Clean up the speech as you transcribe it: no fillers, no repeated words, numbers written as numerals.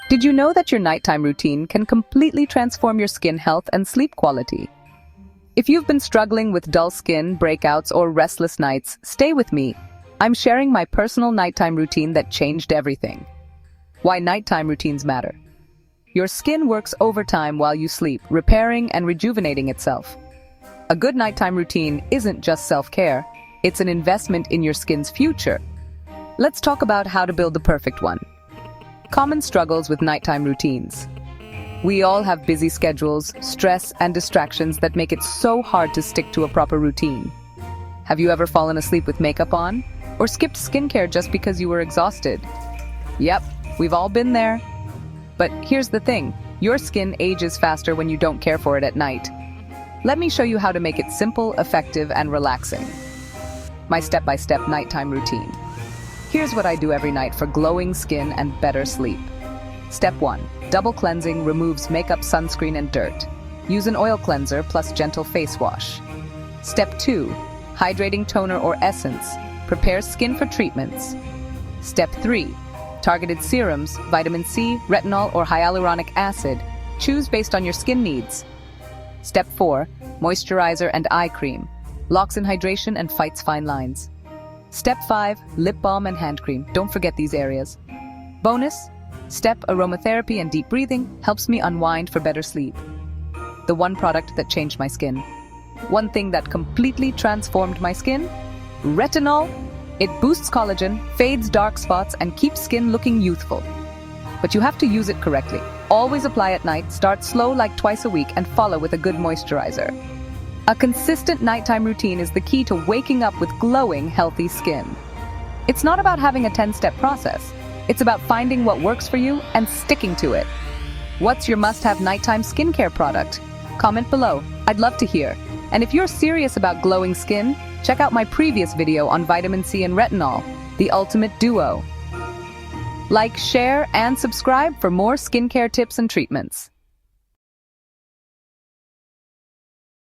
Did you know that your nighttime routine can completely transform your skin health and sleep quality? If you've been struggling with dull skin, breakouts, or restless nights, stay with me. I'm sharing my personal nighttime routine that changed everything. Why nighttime routines matter. Your skin works overtime while you sleep, repairing and rejuvenating itself. A good nighttime routine isn't just self-care, it's an investment in your skin's future. Let's talk about how to build the perfect one. Common struggles with nighttime routines. We all have busy schedules, stress, and distractions that make it so hard to stick to a proper routine. Have you ever fallen asleep with makeup on? Or skipped skincare just because you were exhausted? Yep, we've all been there. But here's the thing, your skin ages faster when you don't care for it at night. Let me show you how to make it simple, effective, and relaxing. My step-by-step nighttime routine. Here's what I do every night for glowing skin and better sleep. Step 1. Double cleansing removes makeup, sunscreen, and dirt. Use an oil cleanser plus gentle face wash. Step 2. Hydrating toner or essence. Prepares skin for treatments. Step 3. Targeted serums, vitamin C, retinol, or hyaluronic acid. Choose based on your skin needs. Step 4. Moisturizer and eye cream. Locks in hydration and fights fine lines. Step 5. Lip balm and hand cream. Don't forget these areas. Bonus. Step aromatherapy and deep breathing helps me unwind for better sleep. The one product that changed my skin. One thing that completely transformed my skin? Retinol. It boosts collagen, fades dark spots, and keeps skin looking youthful. But you have to use it correctly. Always apply at night, start slow like twice a week, and follow with a good moisturizer. A consistent nighttime routine is the key to waking up with glowing, healthy skin. It's not about having a 10-step process. It's about finding what works for you and sticking to it. What's your must-have nighttime skincare product? Comment below. I'd love to hear. And if you're serious about glowing skin, check out my previous video on vitamin C and retinol, the ultimate duo. Like, share, and subscribe for more skincare tips and treatments.